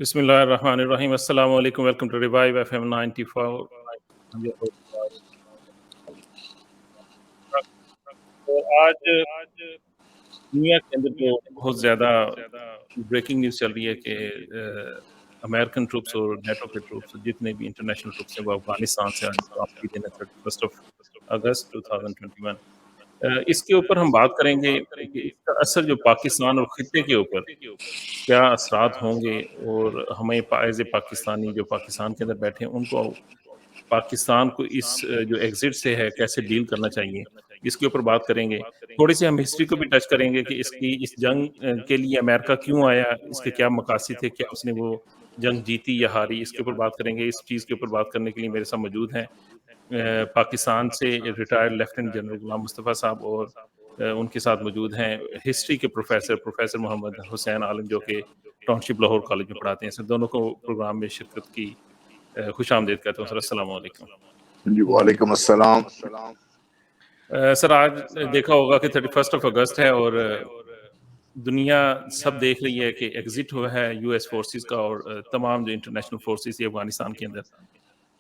بسم اللہ الرحمن الرحیم. السلام علیکم. Welcome to revive F M 94. تو آج دنیا کے اندر جو بہت زیادہ بریکنگ نیوز چل رہی ہے کہ امریکن ٹروپس اور نیٹو کے ٹروپس جتنے بھی انٹرنیشنل ٹروپس ہیں وہ افغانستان سے آنے کا آخری دن ہے 31 اگست 2021. اس کے اوپر ہم بات کریں گے کہ اس کا اثر جو پاکستان اور خطے کے اوپر کیا اثرات ہوں گے، اور ہمیں ایز اے پاکستانی جو پاکستان کے اندر بیٹھے ہیں ان کو پاکستان کو اس جو ایگزٹ سے ہے کیسے ڈیل کرنا چاہیے، اس کے اوپر بات کریں گے. تھوڑی سی ہم ہسٹری کو بھی ٹچ کریں گے کہ اس جنگ کے لیے امریکہ کیوں آیا، اس کے کیا مقاصد تھے، کیا اس نے وہ جنگ جیتی یا ہاری، اس کے اوپر بات کریں گے. اس چیز کے اوپر بات کرنے کے لیے میرے ساتھ موجود ہیں پاکستان سے retired lieutenant general Ghulam Mustafa صاحب، اور ان کے ساتھ موجود ہیں ہسٹری کے پروفیسر محمد حسین عالم جو کہ ٹاؤن شپ لاہور کالج میں پڑھاتے ہیں. سر دونوں کو پروگرام میں شرکت کی خوش آمدید کہتا ہوں. سر السلام علیکم. جی وعلیکم السلام. سر آج دیکھا ہوگا کہ 31 اگست ہے اور دنیا سب دیکھ رہی ہے کہ ایگزٹ ہوا ہے یو ایس فورسز کا اور تمام جو انٹرنیشنل فورسز تھی افغانستان کے اندر.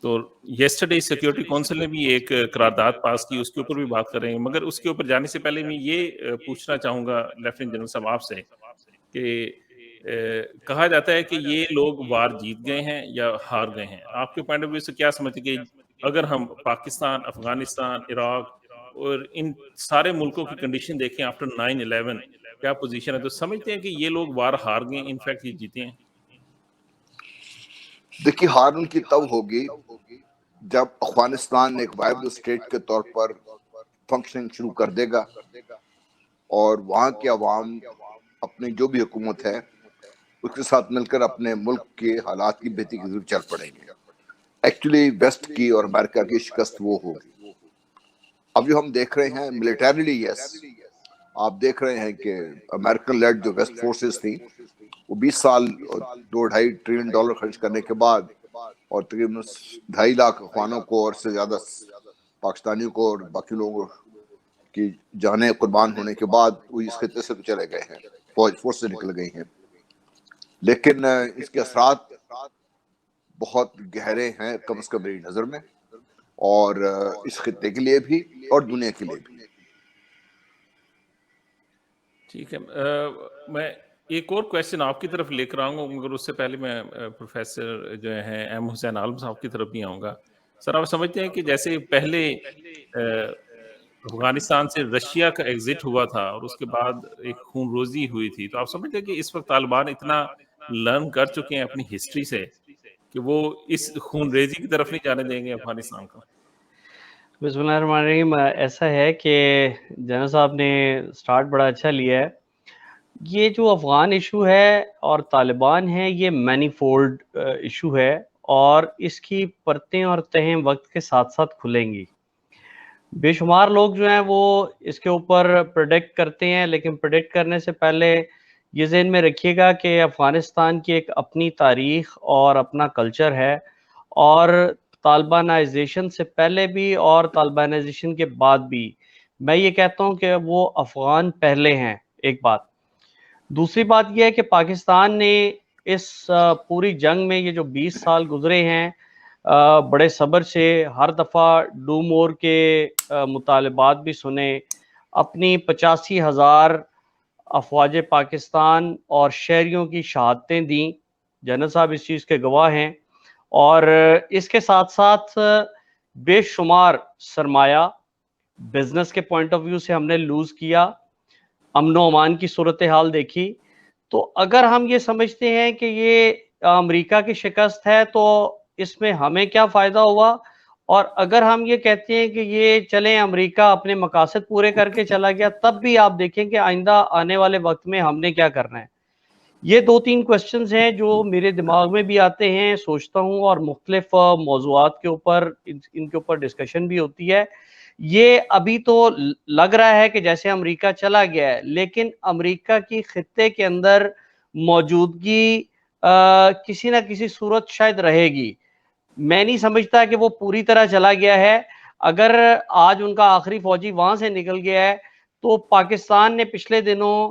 تو یسٹرڈے سیکیورٹی کونسل نے بھی ایک قرارداد پاس کی، اس کے اوپر بھی بات کر رہے ہیں. مگر اس کے اوپر جانے سے پہلے میں یہ پوچھنا چاہوں گا لیفٹیننٹ جنرل صاحب آپ سے کہ کہا جاتا ہے کہ یہ لوگ وار جیت گئے ہیں یا ہار گئے ہیں. آپ کے پوائنٹ آف ویو سے کیا سمجھتے ہیں کہ اگر ہم پاکستان، افغانستان، عراق اور ان سارے ملکوں کی کنڈیشن دیکھیں آفٹر 9/11 کیا پوزیشن ہے، تو سمجھتے ہیں کہ یہ لوگ وار ہار گئے ہیں، انفیکٹ یہ جیتے ہیں؟ دیکھیے ہار ان کی تب ہوگی جب افغانستان ایک وائبل اسٹیٹ کے طور پر فنکشننگ شروع کر دے گا اور وہاں کے عوام اپنی جو بھی حکومت ہے اس کے ساتھ مل کر اپنے ملک کے حالات کی بہتری کی ضرور چل پڑیں گے. ایکچولی ویسٹ کی اور امریکہ کی شکست وہ ہوگی. اب جو ہم دیکھ رہے ہیں ملیٹریلی، یس آپ دیکھ رہے ہیں کہ امریکن لیڈ جو ویسٹ فورسز تھیں وہ 20 سال اور $2.5 ٹریلین خرچ کرنے کے بعد اور تقریباً 2.5 لاکھ افغانوں کو اور سے زیادہ پاکستانیوں کو اور باقی لوگوں کی جانیں قربان ہونے کے بعد وہ اس خطے سے چلے گئے ہیں، فورس سے نکل گئی ہیں. لیکن اس کے اثرات بہت گہرے ہیں کم از کم میری نظر میں، اور اس خطے کے لیے بھی اور دنیا کے لیے بھی. ٹھیک ہے. میں ایک اور کویسچن آپ کی طرف لے کر آؤں گا، مگر اس سے پہلے میں پروفیسر جو ہیں ایم حسین عالم صاحب کی طرف بھی آؤں گا. سر آپ سمجھتے ہیں کہ جیسے پہلے افغانستان سے رشیا کا ایگزٹ ہوا تھا اور اس کے بعد ایک خون روزی ہوئی تھی، تو آپ سمجھتے ہیں کہ اس وقت طالبان اتنا لرن کر چکے ہیں اپنی ہسٹری سے کہ وہ اس خون ریزی کی طرف نہیں جانے دیں گے افغانستان کو؟ بسم اللہ الرحمن الرحیم. ایسا ہے کہ جنرل صاحب نے سٹارٹ بڑا اچھا لیا ہے. یہ جو افغان ایشو ہے اور طالبان ہے یہ مینی فولڈ ایشو ہے، اور اس کی پرتیں اور تہیں وقت کے ساتھ ساتھ کھلیں گی. بے شمار لوگ جو ہیں وہ اس کے اوپر پریڈکٹ کرتے ہیں، لیکن پریڈکٹ کرنے سے پہلے یہ ذہن میں رکھیے گا کہ افغانستان کی ایک اپنی تاریخ اور اپنا کلچر ہے، اور طالبانائزیشن سے پہلے بھی اور طالبانائزیشن کے بعد بھی میں یہ کہتا ہوں کہ وہ افغان پہلے ہیں. ایک بات. دوسری بات یہ ہے کہ پاکستان نے اس پوری جنگ میں یہ جو 20 سال گزرے ہیں بڑے صبر سے ہر دفعہ ڈو مور کے مطالبات بھی سنے، اپنی 85,000 افواج پاکستان اور شہریوں کی شہادتیں دیں. جنرل صاحب اس چیز کے گواہ ہیں. اور اس کے ساتھ ساتھ بے شمار سرمایہ بزنس کے پوائنٹ آف ویو سے ہم نے لوز کیا، امن و امان کی صورتحال دیکھی. تو اگر ہم یہ سمجھتے ہیں کہ یہ امریکہ کی شکست ہے تو اس میں ہمیں کیا فائدہ ہوا، اور اگر ہم یہ کہتے ہیں کہ یہ چلیں امریکہ اپنے مقاصد پورے کر کے چلا گیا، تب بھی آپ دیکھیں کہ آئندہ آنے والے وقت میں ہم نے کیا کرنا ہے. یہ 2-3 کوسچنز ہیں جو میرے دماغ میں بھی آتے ہیں، سوچتا ہوں، اور مختلف موضوعات کے اوپر ان کے اوپر ڈسکشن بھی ہوتی ہے. یہ ابھی تو لگ رہا ہے کہ جیسے امریکہ چلا گیا ہے، لیکن امریکہ کی خطے کے اندر موجودگی کسی نہ کسی صورت شاید رہے گی. میں نہیں سمجھتا کہ وہ پوری طرح چلا گیا ہے. اگر آج ان کا آخری فوجی وہاں سے نکل گیا ہے تو پاکستان نے پچھلے دنوں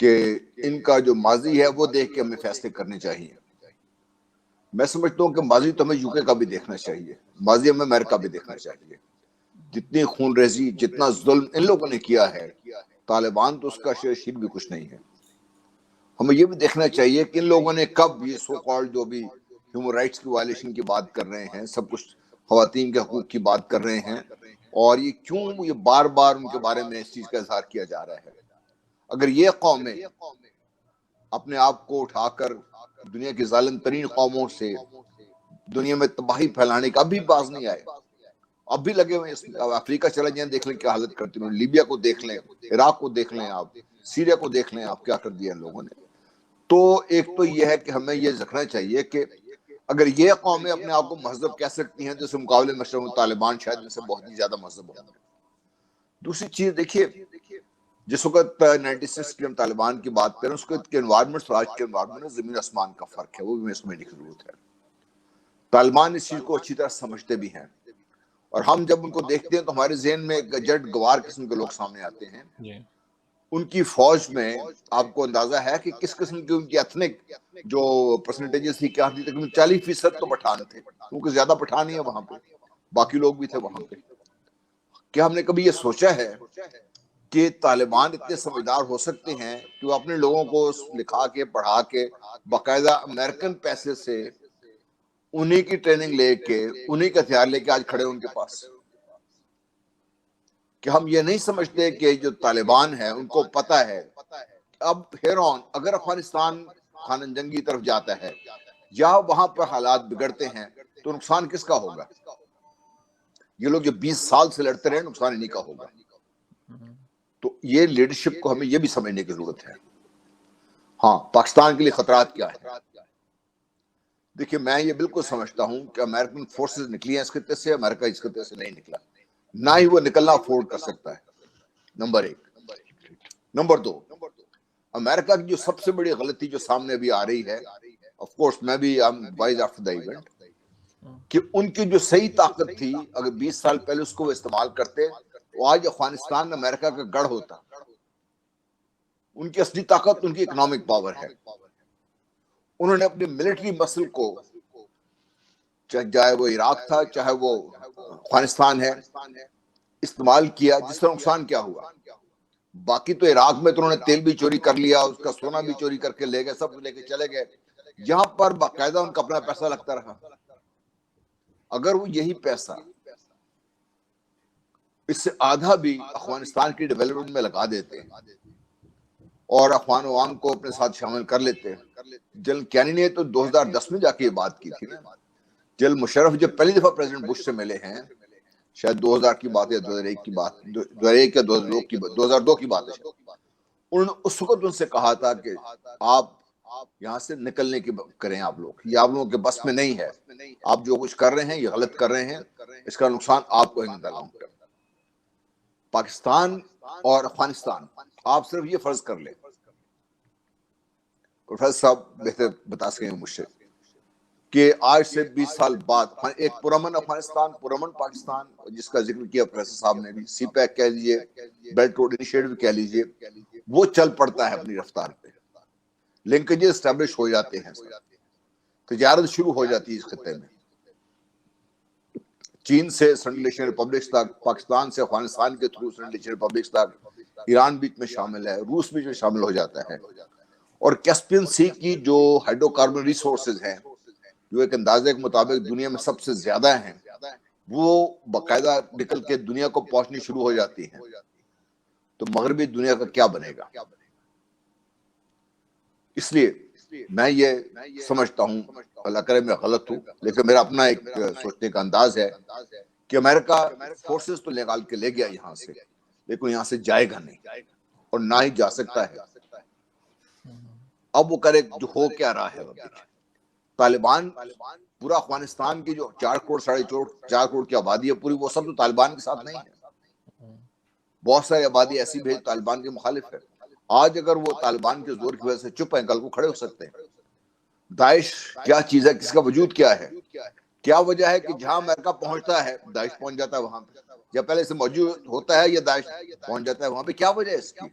کہ ان کا جو ماضی ہے وہ دیکھ کے ہمیں فیصلے کرنے چاہیے. میں سمجھتا ہوں کہ ماضی تو ہمیں یو کے کا بھی دیکھنا چاہیے, ماضی ہمیں امریکہ بھی دیکھنا چاہیے. جتنی خون ریزی, جتنا ظلم ان لوگوں نے کیا ہے, طالبان تو اس کا شیر بھی کچھ نہیں ہے. ہمیں یہ بھی دیکھنا چاہیے کہ ان لوگوں نے کب یہ سو کالڈ جو بھی ہیومن رائٹس کی وائلیشن کی بات کر رہے ہیں, سب کچھ خواتین کے حقوق کی بات کر رہے ہیں, اور یہ کیوں یہ بار بار ان کے بارے میں اس چیز کا اظہار کیا جا رہا ہے. اگر یہ قومیں اپنے آپ کو اٹھا کر دنیا کی ظالم ترین قوموں سے دنیا میں تباہی پھیلانے کا ابھی باز نہیں آئے, اب بھی لگے ہوئے ہیں, افریقہ چلے جائیں دیکھ لیں کیا حالت کرتی ہیں, لیبیا کو دیکھ لیں, عراق کو دیکھ لیں, آپ سیریا کو دیکھ لیں, آپ کیا کر دیا ان لوگوں نے. تو ایک تو یہ ہے کہ ہمیں یہ رکھنا چاہیے کہ اگر یہ قومیں اپنے آپ کو مہذب کہہ سکتی ہیں تو اس مقابلے میں طالبان شاید ان سے بہت ہی زیادہ مہذب ہوں گے. دوسری چیز دیکھیے, جس وقت 96 کی ہم طالبان کی بات کریں, اس کے انوائرمنٹ اور آج کے انوائرمنٹ میں زمین آسمان کا فرق ہے, وہ بھی میں سمجھنے کی ضرورت ہے. طالبان اس چیز کو اچھی طرح سمجھتے بھی ہیں, اور ہم جب ان کو دیکھتے ہیں تو ہمارے ذہن میں جٹ گوار قسم کے لوگ سامنے آتے ہیں. ان کی فوج میں آپ کو اندازہ ہے کہ کس قسم کی ان کی ایتھنک جو پرسنٹیجز تھی, کیا تھی, تقریباً 40% تو پٹھان تھے, کیونکہ زیادہ پٹھان ہی ہے وہاں پہ, باقی لوگ بھی تھے وہاں پہ. کیا ہم نے کبھی یہ سوچا ہے کہ طالبان اتنے سمجھدار ہو سکتے ہیں کہ وہ اپنے لوگوں کو لکھا کے پڑھا کے باقاعدہ امریکن پیسے سے انہی کی ٹریننگ لے کے انہی کا ہتھیار لے کے آج کھڑے ان کے پاس؟ کہ ہم یہ نہیں سمجھتے کہ جو طالبان ہیں ان کو پتہ ہے اب ہیرون اگر افغانستان خانہ جنگی طرف جاتا ہے یا وہاں پر حالات بگڑتے ہیں تو نقصان کس کا ہوگا؟ یہ لوگ جو 20 سال سے لڑتے رہے, نقصان انہی کا ہوگا. تو یہ لیڈرشپ کو ہمیں یہ بھی سمجھنے کی ضرورت ہے. ہاں, پاکستان کے لیے خطرات کیا ہے؟ دیکھیے, میں یہ بالکل سمجھتا ہوں کہ امریکن فورسز نکلی ہیں اس خطے سے, امریکہ اس خطے سے نہیں نکلا, نہ ہی وہ نکلنا افورڈ کر سکتا ہے. نمبر 1. نمبر 2, امریکہ کی جو سب سے بڑی غلطی جو سامنے ابھی آ رہی ہے, آف کورس میں بھی وائز آفٹر دا ایونٹ, کہ ان کی جو صحیح طاقت تھی اگر 20 سال پہلے اس کو وہ استعمال کرتے تو آج افغانستان امریکہ کا گڑھ ہوتا. ان کی اصلی طاقت ان کی اکنامک پاور ہے. انہوں نے اپنی ملٹری مسل کو, چاہے وہ عراق تھا چاہے وہ افغانستان ہے, استعمال کیا, جس کا نقصان کیا ہوا. باقی تو عراق میں تو انہوں نے تیل بھی چوری کر لیا, اس کا سونا بھی چوری کر کے لے گئے, سب لے کے چلے گئے. یہاں پر باقاعدہ ان کا اپنا پیسہ لگتا رہا. اگر وہ یہی پیسہ اس سے آدھا بھی افغانستان کی ڈیولپمنٹ میں لگا دیتے اور افغان عوام کو اپنے ساتھ شامل کر لیتے. جنرل کینی نے تو 2010 میں جا کے یہ بات کی تھی نا. جنرل مشرف جب پہلی دفعہ پریزیڈنٹ بش سے ملے ہیں, شاید 2000 کی بات یا 2001 کی بات, 2001 یا 2002 کی بات ہے, انہوں نے اس وقت ان سے کہا تھا کہ آپ یہاں سے نکلنے کی کریں, آپ لوگ, یہ آپ لوگوں کے بس میں نہیں ہے, آپ جو کچھ کر رہے ہیں یہ غلط کر رہے ہیں, اس کا نقصان آپ کو ہی دلاؤں گا. پاکستان اور افغانستان, آپ صرف یہ فرض کر لیں, پروفیسر صاحب بہتر بتا سکیں مجھ سے, کہ آج سے 20 سال بعد ایک پرامن افغانستان, پرامن پاکستان, جس کا ذکر کیا پروفیسر صاحب نے بھی, سی پیک کہہ لیجیے, بیلٹ روڈ انیشیٹو کہہ لیجیے, وہ چل پڑتا ہے اپنی رفتار پہ, لنکیجز اسٹیبلش ہو جاتے ہیں, تجارت شروع ہو جاتی ہے اس خطے میں, چین سے سینٹرل ایشین ریپبلکس تک, پاکستان سے افغانستان کے تھرو سینٹرل ایشین ریپبلکس تک, ایران بیچ میں شامل ہے, روس بیچ میں شامل ہو جاتا ہے, اور کیسپین سی کی جو ہائیڈرو کاربن ریسورسز ہیں جو ایک اندازے کے مطابق دنیا میں سب سے زیادہ ہیں, وہ باقاعدہ نکل کے دنیا کو پہنچنی شروع ہو جاتی ہیں. تو مغربی دنیا کا کیا بنے گا؟ اس لیے میں یہ سمجھتا ہوں, اللہ کرے میں غلط ہوں, لیکن میرا اپنا ایک سوچنے کا انداز ہے کہ امریکہ فورسز تو نکال کے لے گیا یہاں سے, لیکن یہاں سے جائے گا نہیں, اور نہ ہی جا سکتا ہے. اب وہ کرے جو ہو کیا رہا ہے. طالبان پورا افغانستان کی جو 4 کروڑ 4.5 کروڑ کی آبادی ہے پوری, وہ سب تو طالبان کے ساتھ نہیں ہے. بہت ساری آبادی ایسی بھی طالبان کے مخالف ہے. آج اگر وہ طالبان کے زور کی وجہ سے چپ ہیں, کل کو کھڑے ہو سکتے ہیں. داعش کیا چیز ہے, کس کا وجود کیا ہے, کیا وجہ ہے کہ جہاں امریکہ پہنچتا ہے داعش پہنچ جاتا ہے وہاں پہ, یا پہلے سے موجود ہوتا ہے یا داعش پہنچ جاتا ہے وہاں پہ, کیا وجہ ہے اس کی؟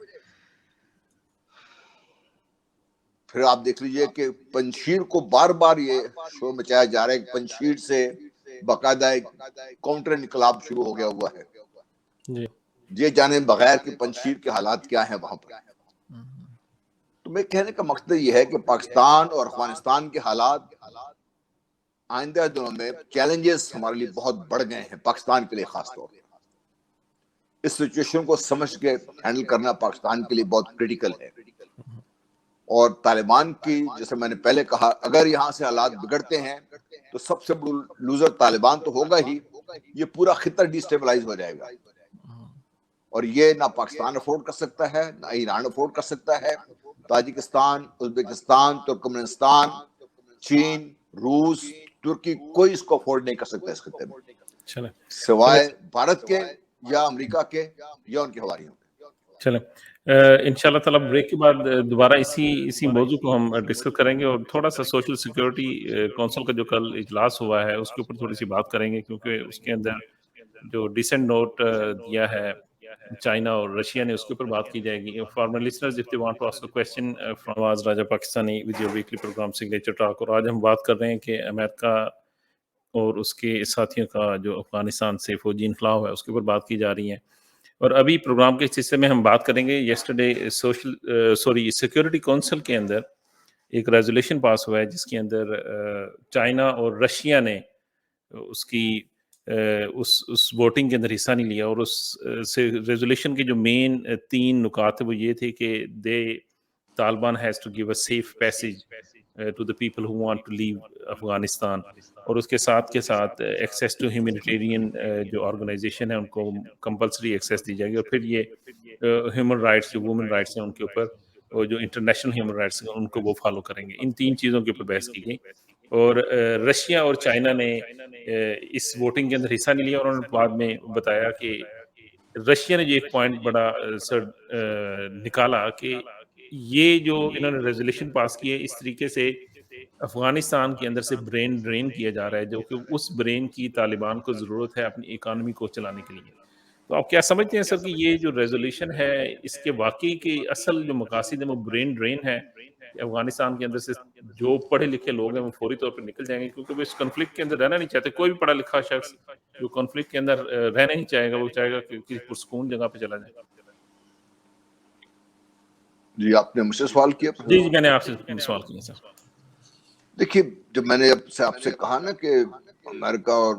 پھر آپ دیکھ لیجئے کہ پنجشیر کو بار بار یہ شور مچایا جا رہا ہے کہ پنجشیر سے باقاعدہ ایک کاؤنٹر انقلاب شروع ہو گیا ہوا ہے. جی یہ جانے بغیر کہ پنجشیر کے حالات کیا ہیں وہاں پر. تو میں کہنے کا مقصد یہ ہے کہ پاکستان اور افغانستان کے حالات آئندہ دنوں میں چیلنجز ہمارے لیے بہت بڑھ گئے ہیں، پاکستان کے لیے خاص طور پر. اس سچویشن کو سمجھ کے ہینڈل کرنا پاکستان کے لیے بہت کریٹیکل ہے. اور طالبان کی، جیسے میں نے پہلے کہا، اگر یہاں سے حالات بگڑتے ہیں تو سب سے بڑا لوزر طالبان تو ہوگا ہی، یہ پورا خطہ ڈی اسٹیبلائز ہو جائے گا. اور یہ نہ پاکستان افورڈ کر سکتا ہے، نہ ایران افورڈ کر سکتا ہے. تاجکستان، ازبکستان، ترکمنستان، چین، روس، ترکی، کوئی اس کو افورڈ نہیں کر سکتا اس خطے میں، چلیں سوائے بھارت کے یا امریکہ کے یا ان کے حواریوں کے. چلیں انشاءاللہ تعالیٰ بریک کے بعد دوبارہ اسی موضوع کو ہم ڈسکس کریں گے، اور تھوڑا سا سوشل سیکیورٹی کونسل کا جو کل اجلاس ہوا ہے اس کے اوپر تھوڑی سی بات کریں گے، کیونکہ اس کے اندر جو ڈیسنٹ نوٹ دیا ہے چائنا اور رشیا نے، اس کے اوپر بات کی جائے گی. For my listeners if they want to ask a question from Awaz Raja Pakistani with your weekly program Signature Talk. اور آج ہم بات کر رہے ہیں کہ امریکہ اور اس کے ساتھیوں کا جو افغانستان سے فوجی انخلا ہے اس کے اوپر بات کی جا رہی ہے. اور ابھی پروگرام کے اس حصے میں ہم بات کریں گے یسٹرڈے سیکورٹی کونسل کے اندر ایک ریزولیشن پاس ہوا ہے جس کے اندر چائنا اور رشیا نے اس کی اس ووٹنگ کے اندر حصہ نہیں لیا. اور اس ریزولیشن کے جو مین 3 نکات وہ یہ تھے کہ Taliban has to give a safe passage to the people who want to leave Afghanistan, اور اس کے ساتھ ایکسیس ٹو ہیومینیٹیرین جو آرگنائزیشن ہے ان کو کمپلسری ایکسیس دی جائے گی. اور پھر یہ ہیومن رائٹس جو وومن رائٹس ہیں ان کے اوپر، اور جو انٹرنیشنل ہیومن رائٹس ہیں ان کو وہ فالو کریں گے. ان 3 چیزوں کے اوپر بحث کی گئی. اور رشیا اور چائنا نے اس ووٹنگ کے اندر حصہ نہیں لیا. اور انہوں نے بعد میں بتایا کہ رشیا نے جو ایک پوائنٹ بڑا نکالا کہ یہ جو انہوں نے ریزولیشن پاس کی ہے اس طریقے سے افغانستان کے اندر سے برین ڈرین کیا جا رہا ہے، جو کہ اس برین کی طالبان کو ضرورت ہے اپنی اکانومی کو چلانے کے لیے. تو آپ کیا سمجھتے ہیں سر کہ یہ جو ریزولیشن ہے اس کے واقعی کے اصل جو مقاصد ہیں وہ برین ڈرین ہے کہ افغانستان کے اندر سے جو پڑھے لکھے لوگ ہیں وہ فوری طور پر نکل جائیں گے، کیونکہ وہ اس کنفلکٹ کے اندر رہنا نہیں چاہتے. کوئی بھی پڑھا لکھا شخص جو کنفلکٹ کے اندر رہنا نہیں چاہے گا، وہ چاہے گا کہ کسی پرسکون جگہ پہ چلا جائے. جی آپ نے مجھ سے سوال کیا؟ جی میں نے آپ سے سوال کیا سر. دیکھیے، جب میں نے آپ سے کہا نا کہ امریکہ اور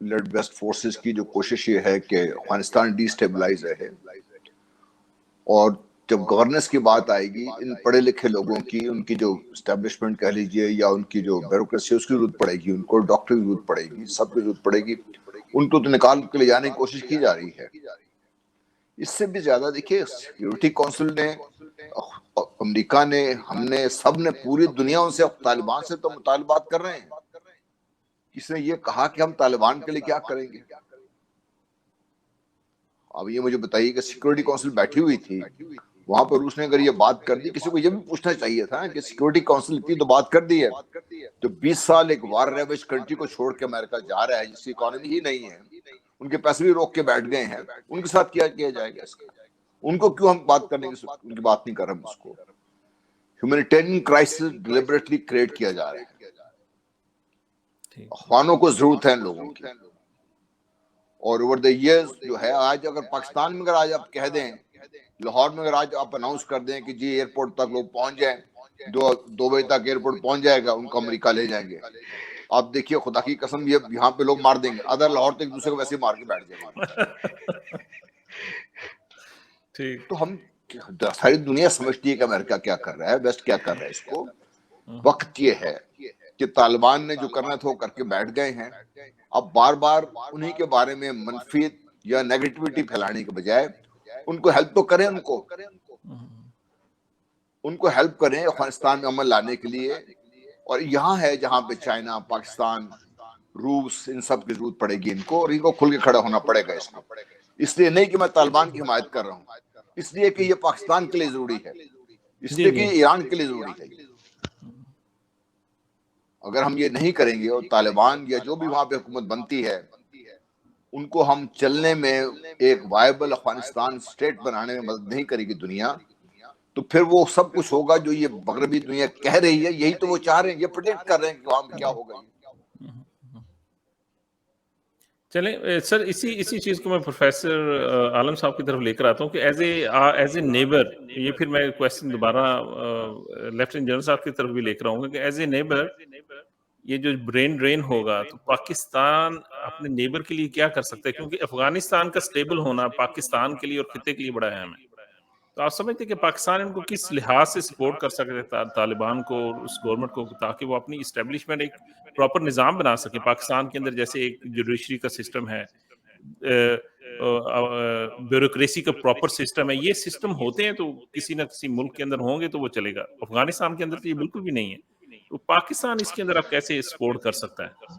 لیڈ ویسٹ فورسز کی جو کوشش یہ ہے کہ افغانستان ڈی اسٹیبلائز رہے، اور جب گورننس کی بات آئے گی ان پڑھے لکھے لوگوں کی، ان کی جو اسٹیبلشمنٹ کہہ لیجئے یا ان کی جو بیوروکریسی اس کی ضرورت پڑے گی، ان کو ڈاکٹر کی ضرورت پڑے گی، سب کی ضرورت پڑے گی، ان کو تو نکال کے لے جانے کی کوشش کی جا رہی ہے. اس سے بھی زیادہ دیکھیے سیکیورٹی کونسل نے، امریکہ نے، ہم نے، سب نے، پوری دنیا ان سے، طالبان سے تو مطالبات کر رہے ہیں. کس نے یہ کہا کہ ہم طالبان کے لیے کیا کریں گے؟ اب یہ مجھے بتائیے کہ سیکیورٹی کونسل بیٹھی ہوئی تھی وہاں پر، روس نے اگر یہ بات کر دی، کسی کو یہ بھی پوچھنا چاہیے تھا کہ سیکیورٹی کونسل اتنی تو بات کر دی ہے، تو 20 سال ایک وار ریویج کنٹری کو چھوڑ کے امریکہ جا رہا ہے جس کی اکانومی ہی نہیں ہے، ان کے پیسے بھی روک کے بیٹھ گئے ہیں، ان کے ساتھ کیا کیا جائے گا؟ اس کا ان کو کیوں ہم بات کرنے کی ان کی بات نہیں کر رہے ہیں؟ اس کو ہیومینیٹیرین کرائسس ڈیلیبریٹلی کریٹ کیا جا رہا ہے. افغانوں کو ضرورت ہے ان لوگوں کی. اور اوور دا ایئرز جو ہے، آج اگر پاکستان میں اگر آج آپ کہہ دیں، لاہور میں اگر آج آپ اناؤنس کر دیں کہ جی ایئرپورٹ تک لوگ پہنچ جائیں، 2 بجے تک ایئرپورٹ پہنچ جائے گا، ان کو امریکہ لے جائیں گے، آپ دیکھیے خدا کی قسم یہ یہاں پہ لوگ مار دیں گے، ادھر لاہور تک ایک دوسرے کو ویسے ہی مار کے بیٹھ جائیں گے. تو ہم، ساری دنیا سمجھتی ہے کہ امریکہ کیا کر رہا ہے، ویسٹ کیا کر رہا ہے. اس کو وقت یہ ہے کہ طالبان نے جو کرنا تھا وہ کر کے بیٹھ گئے ہیں. اب بار بار انہی کے بارے میں منفی یا نیگیٹیوٹی پھیلانے کے بجائے ان کو ہیلپ تو کریں، ان کو ہیلپ کریں افغانستان میں امن لانے کے لیے. اور یہاں ہے جہاں پہ چائنا، پاکستان، روس، ان سب کی ضرورت پڑے گی ان کو، اور ان کو کھل کے کھڑا ہونا پڑے گا. اس کو اس لیے نہیں کہ میں طالبان کی حمایت کر رہا ہوں، اس لیے کہ یہ پاکستان کے لیے ضروری ہے، اس لیے کہ یہ ایران کے لیے ضروری ہے. اگر ہم یہ نہیں کریں گے اور طالبان یا جو بھی وہاں پہ حکومت بنتی ہے ان کو ہم چلنے میں، ایک وائبل افغانستان اسٹیٹ بنانے میں مدد نہیں کرے گی دنیا، تو پھر وہ سب کچھ ہوگا جو یہ مغربی دنیا کہہ رہی ہے، یہی تو وہ چاہ رہے ہیں، یہ پریڈکٹ کر رہے ہیں کہ وہاں میں کیا ہوگا. چلیں سر، اسی چیز کو میں پروفیسر عالم صاحب کی طرف لے کر آتا ہوں کہ ایز اے نیبر، یہ پھر میں کویسچن دوبارہ لیفٹیننٹ جنرل صاحب کی طرف بھی لے کر آؤں گا کہ ایز اے نیبر یہ جو برین ڈرین ہوگا تو پاکستان اپنے نیبر کے لیے کیا کر سکتا ہے؟ کیونکہ افغانستان کا سٹیبل ہونا پاکستان کے لیے اور خطے کے لیے بڑا اہم ہے. تو آپ سمجھتے کہ پاکستان ان کو کس لحاظ سے سپورٹ کر سکتے ہیں طالبان کو اور اس گورنمنٹ کو، تاکہ وہ اپنی اسٹیبلشمنٹ ایک پراپر نظام بنا سکے پاکستان کے اندر، جیسے ایک جوڈیشری کا سسٹم ہے، بیوروکریسی کا پراپر سسٹم ہے. یہ سسٹم ہوتے ہیں تو کسی نہ کسی ملک کے اندر ہوں گے تو وہ چلے گا. افغانستان کے اندر تو یہ بالکل بھی نہیں ہے. تو پاکستان اس کے اندر آپ کیسے سپورٹ کر سکتا ہے؟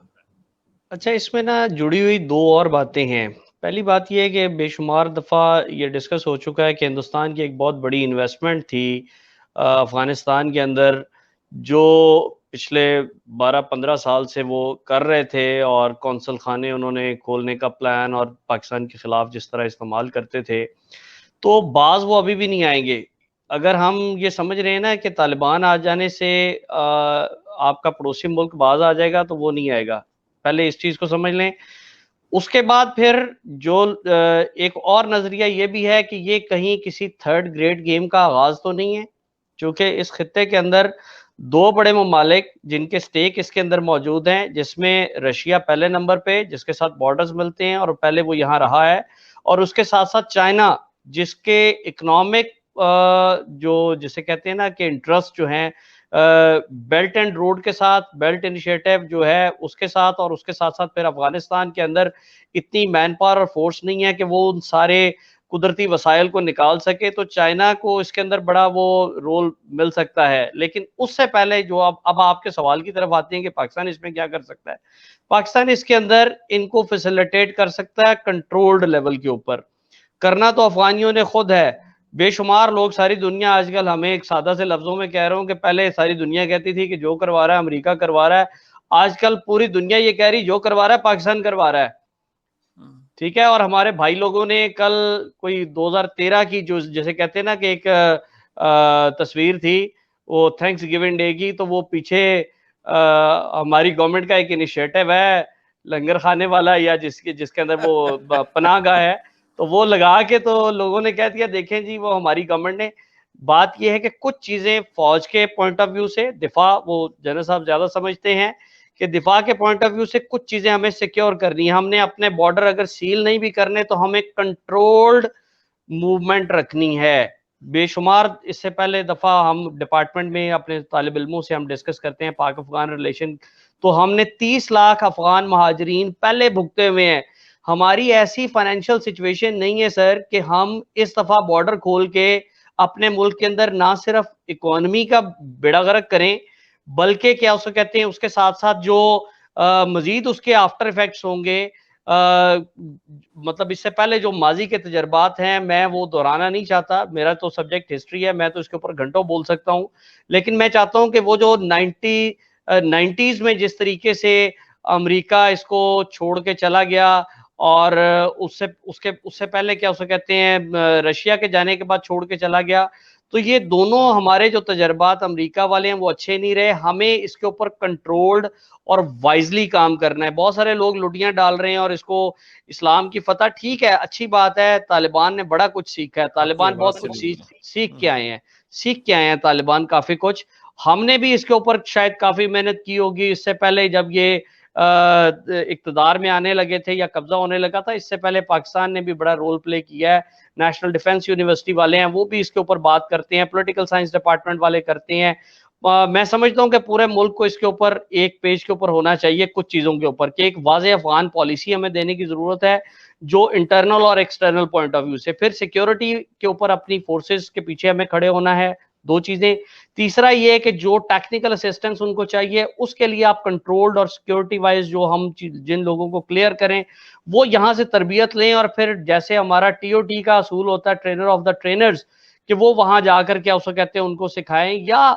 اچھا، اس میں نا جڑی ہوئی دو اور باتیں ہیں. پہلی بات یہ ہے کہ بے شمار دفعہ یہ ڈسکس ہو چکا ہے کہ ہندوستان کی ایک بہت بڑی انویسٹمنٹ تھی افغانستان کے اندر، جو پچھلے 12-15 سال سے وہ کر رہے تھے، اور کونسل خانے انہوں نے کھولنے کا پلان اور پاکستان کے خلاف جس طرح استعمال کرتے تھے، تو بعض وہ ابھی بھی نہیں آئیں گے. اگر ہم یہ سمجھ رہے ہیں نا کہ طالبان آ جانے سے آپ کا پڑوسی ملک باز آ جائے گا، تو وہ نہیں آئے گا. پہلے اس چیز کو سمجھ لیں. اس کے بعد پھر جو ایک اور نظریہ یہ بھی ہے کہ یہ کہیں کسی تھرڈ گریڈ گیم کا آغاز تو نہیں ہے، چونکہ اس خطے کے اندر دو بڑے ممالک جن کے سٹیک اس کے اندر موجود ہیں، جس میں رشیا پہلے نمبر پہ، جس کے ساتھ بارڈرز ملتے ہیں اور پہلے وہ یہاں رہا ہے، اور اس کے ساتھ ساتھ چائنا، جس کے اکنامک جو جسے کہتے ہیں نا کہ انٹرسٹ جو ہیں بیلٹ اینڈ روڈ کے ساتھ، بیلٹ انیشیٹو جو ہے اس کے ساتھ، اور اس کے ساتھ ساتھ پھر افغانستان کے اندر اتنی مین پاور اور فورس نہیں ہے کہ وہ ان سارے قدرتی وسائل کو نکال سکے. تو چائنا کو اس کے اندر بڑا وہ رول مل سکتا ہے. لیکن اس سے پہلے جو اب آپ کے سوال کی طرف آتے ہیں کہ پاکستان اس میں کیا کر سکتا ہے، پاکستان اس کے اندر ان کو فیسیلیٹیٹ کر سکتا ہے کنٹرولڈ لیول کے اوپر. کرنا تو افغانیوں نے خود ہے. بے شمار لوگ ساری دنیا آج کل، ہمیں ایک سادہ سے لفظوں میں کہہ رہا ہوں کہ پہلے ساری دنیا کہتی تھی کہ جو کروا رہا ہے امریکہ کروا رہا ہے، آج کل پوری دنیا یہ کہہ رہی جو کروا رہا ہے پاکستان کروا رہا ہے. ٹھیک ہے. اور ہمارے بھائی لوگوں نے کل کوئی 2013 کی جو جیسے کہتے ہیں نا کہ ایک تصویر تھی وہ تھینکس گیونگ ڈے کی، تو وہ پیچھے ہماری گورنمنٹ کا ایک انیشیٹو ہے لنگر خانے والا، یا جس کے اندر وہ پناہ گاہ ہے، تو وہ لگا کے تو لوگوں نے کہہ دیا دیکھیں جی وہ ہماری گورنمنٹ نے. بات یہ ہے کہ کچھ چیزیں فوج کے پوائنٹ آف ویو سے، دفاع وہ جنرل صاحب زیادہ سمجھتے ہیں کہ دفاع کے پوائنٹ آف ویو سے کچھ چیزیں ہمیں سیکیور کرنی ہے. ہم نے اپنے بارڈر اگر سیل نہیں بھی کرنے تو ہمیں کنٹرولڈ موومنٹ رکھنی ہے. بے شمار اس سے پہلے دفعہ ہم ڈپارٹمنٹ میں اپنے طالب علموں سے ہم ڈسکس کرتے ہیں پاک افغان ریلیشن، تو ہم نے 30 لاکھ افغان مہاجرین پہلے بھگتے ہوئے ہیں. ہماری ایسی فائنینشیل سچویشن نہیں ہے سر کہ ہم اس دفعہ بارڈر کھول کے اپنے ملک کے اندر نہ صرف اکانومی کا بیڑا غرق کریں، بلکہ کیا اس کو کہتے ہیں اس کے ساتھ ساتھ جو مزید اس کے آفٹر ایفیکٹس ہوں گے، مطلب اس سے پہلے جو ماضی کے تجربات ہیں میں وہ دہرانا نہیں چاہتا. میرا تو سبجیکٹ ہسٹری ہے، میں تو اس کے اوپر گھنٹوں بول سکتا ہوں، لیکن میں چاہتا ہوں کہ وہ جو 90s میں جس طریقے سے امریکہ اس کو چھوڑ کے چلا گیا، اور اس سے پہلے کیا اسے کہتے ہیں رشیا کے جانے کے بعد چھوڑ کے چلا گیا، تو یہ دونوں ہمارے جو تجربات امریکہ والے ہیں وہ اچھے نہیں رہے. ہمیں اس کے اوپر کنٹرولڈ اور وائزلی کام کرنا ہے. بہت سارے لوگ لٹیاں ڈال رہے ہیں اور اس کو اسلام کی فتح، ٹھیک ہے اچھی بات ہے، طالبان نے بڑا کچھ سیکھا ہے، طالبان بہت کچھ سیکھ کے آئے ہیں طالبان کافی کچھ. ہم نے بھی اس کے اوپر شاید کافی محنت کی ہوگی اس سے پہلے جب یہ اقتدار میں آنے لگے تھے یا قبضہ ہونے لگا تھا. اس سے پہلے پاکستان نے بھی بڑا رول پلے کیا ہے. نیشنل ڈیفنس یونیورسٹی والے ہیں وہ بھی اس کے اوپر بات کرتے ہیں، پولیٹیکل سائنس ڈپارٹمنٹ والے کرتے ہیں. میں سمجھتا ہوں کہ پورے ملک کو اس کے اوپر ایک پیج کے اوپر ہونا چاہیے کچھ چیزوں کے اوپر، کہ ایک واضح افغان پالیسی ہمیں دینے کی ضرورت ہے جو انٹرنل اور ایکسٹرنل پوائنٹ آف ویو سے. پھر سیکیورٹی کے اوپر اپنی فورسز کے پیچھے ہمیں کھڑے ہونا ہے، دو چیزیں. تیسرا یہ ہے کہ جو ٹیکنیکل اسسٹنس ان کو چاہیے اس کے لیے آپ کنٹرولڈ اور سیکیورٹی وائز جو ہم جن لوگوں کو کلیئر کریں وہ یہاں سے تربیت لیں، اور پھر جیسے ہمارا TOT کا اصول ہوتا ہے ٹرینر آف دا ٹرینرز، کہ وہ وہاں جا کر کے اسے کہتے ہیں ان کو سکھائیں، یا